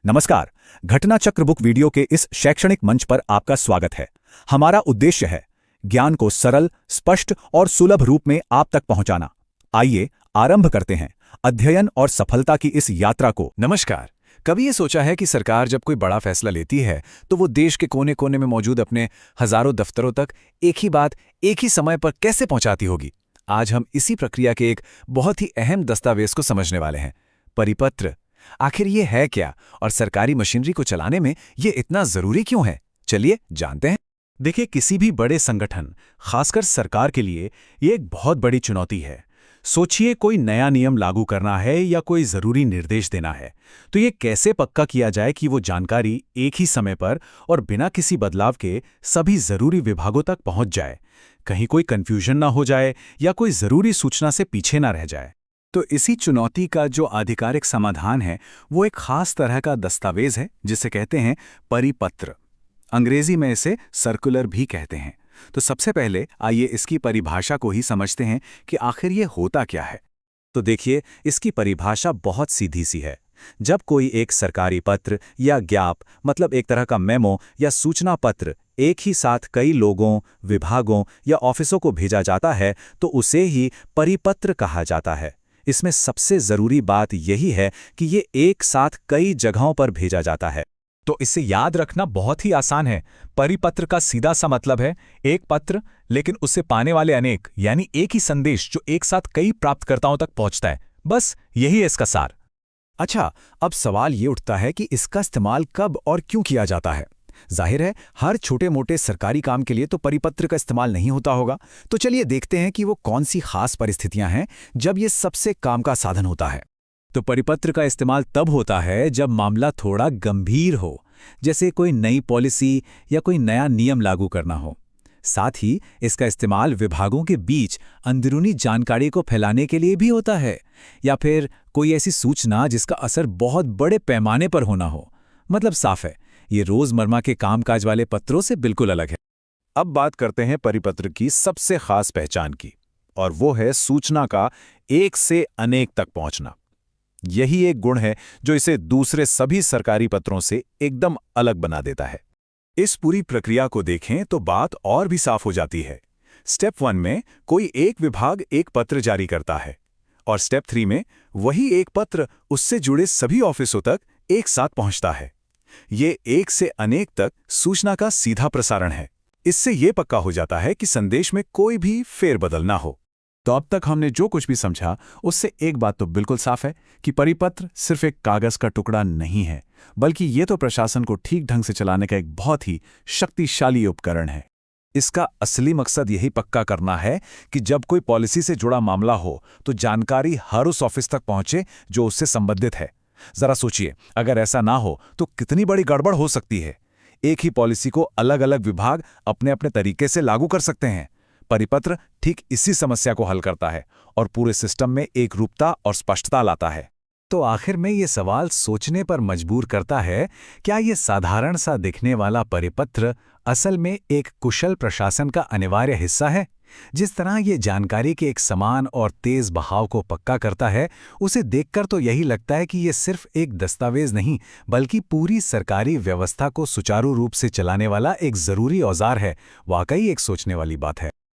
नमस्कार। घटना चक्र बुक वीडियो के इस शैक्षणिक मंच पर आपका स्वागत है। हमारा उद्देश्य है ज्ञान को सरल, स्पष्ट और सुलभ रूप में आप तक पहुंचाना। आइए आरंभ करते हैं अध्ययन और सफलता की इस यात्रा को। नमस्कार। कभी ये सोचा है कि सरकार जब कोई बड़ा फैसला लेती है तो वो देश के कोने कोने में मौजूद अपने हजारों दफ्तरों तक एक ही बात एक ही समय पर कैसे पहुंचाती होगी? आज हम इसी प्रक्रिया के एक बहुत ही अहम दस्तावेज को समझने वाले हैं, परिपत्र। आखिर ये है क्या और सरकारी मशीनरी को चलाने में ये इतना जरूरी क्यों है? चलिए जानते हैं। देखिए, किसी भी बड़े संगठन, खासकर सरकार के लिए ये एक बहुत बड़ी चुनौती है। सोचिए, कोई नया नियम लागू करना है या कोई जरूरी निर्देश देना है, तो ये कैसे पक्का किया जाए कि वो जानकारी एक ही समय पर और बिना किसी बदलाव के सभी जरूरी विभागों तक पहुंच जाए, कहीं कोई कंफ्यूजन ना हो जाए या कोई जरूरी सूचना से पीछे ना रह जाए। तो इसी चुनौती का जो आधिकारिक समाधान है वो एक खास तरह का दस्तावेज है जिसे कहते हैं परिपत्र। अंग्रेजी में इसे सर्कुलर भी कहते हैं। तो सबसे पहले आइए इसकी परिभाषा को ही समझते हैं कि आखिर ये होता क्या है। तो देखिए, इसकी परिभाषा बहुत सीधी सी है। जब कोई एक सरकारी पत्र या ज्ञाप, मतलब एक तरह का मेमो या सूचना पत्र एक ही साथ कई लोगों, विभागों या ऑफिसों को भेजा जाता है तो उसे ही परिपत्र कहा जाता है। इसमें सबसे जरूरी बात यही है कि ये एक साथ कई जगहों पर भेजा जाता है। तो इसे याद रखना बहुत ही आसान है। परिपत्र का सीधा सा मतलब है एक पत्र, लेकिन उसे पाने वाले अनेक, यानी एक ही संदेश जो एक साथ कई प्राप्तकर्ताओं तक पहुंचता है। बस यही है इसका सार। अच्छा, अब सवाल ये उठता है कि इसका इस्तेमाल कब और क्यों किया जाता है। जाहिर है, हर छोटे मोटे सरकारी काम के लिए तो परिपत्र का इस्तेमाल नहीं होता होगा। तो चलिए देखते हैं कि वो कौन सी खास परिस्थितियां हैं जब ये सबसे काम का साधन होता है। तो परिपत्र का इस्तेमाल तब होता है जब मामला थोड़ा गंभीर हो, जैसे कोई नई पॉलिसी या कोई नया नियम लागू करना हो। साथ ही इसका इस्तेमाल विभागों के बीच अंदरूनी जानकारी को फैलाने के लिए भी होता है, या फिर कोई ऐसी सूचना जिसका असर बहुत बड़े पैमाने पर होना हो। मतलब साफ है, ये रोजमर्रा के कामकाज वाले पत्रों से बिल्कुल अलग है। अब बात करते हैं परिपत्र की सबसे खास पहचान की, और वो है सूचना का एक से अनेक तक पहुंचना। यही एक गुण है जो इसे दूसरे सभी सरकारी पत्रों से एकदम अलग बना देता है। इस पूरी प्रक्रिया को देखें तो बात और भी साफ हो जाती है। स्टेप 1 में कोई एक विभाग एक पत्र जारी करता है, और स्टेप 3 में वही एक पत्र उससे जुड़े सभी ऑफिसों तक एक साथ पहुंचता है। ये एक से अनेक तक सूचना का सीधा प्रसारण है। इससे ये पक्का हो जाता है कि संदेश में कोई भी फेरबदल ना हो। तो अब तक हमने जो कुछ भी समझा उससे एक बात तो बिल्कुल साफ है कि परिपत्र सिर्फ एक कागज का टुकड़ा नहीं है, बल्कि ये तो प्रशासन को ठीक ढंग से चलाने का एक बहुत ही शक्तिशाली उपकरण है। इसका असली मकसद यही पक्का करना है कि जब कोई पॉलिसी से जुड़ा मामला हो तो जानकारी हर उस ऑफिस तक पहुंचे जो उससे संबंधित है। जरा सोचिए, अगर ऐसा ना हो तो कितनी बड़ी गड़बड़ हो सकती है। एक ही पॉलिसी को अलग अलग विभाग अपने अपने तरीके से लागू कर सकते हैं। परिपत्र ठीक इसी समस्या को हल करता है और पूरे सिस्टम में एकरूपता और स्पष्टता लाता है। तो आखिर में ये सवाल सोचने पर मजबूर करता है, क्या ये साधारण सा दिखने वाला परिपत्र असल में एक कुशल प्रशासन का अनिवार्य हिस्सा है? जिस तरह ये जानकारी के एक समान और तेज बहाव को पक्का करता है, उसे देखकर तो यही लगता है कि ये सिर्फ एक दस्तावेज नहीं, बल्कि पूरी सरकारी व्यवस्था को सुचारू रूप से चलाने वाला एक जरूरी औजार है। वाकई एक सोचने वाली बात है।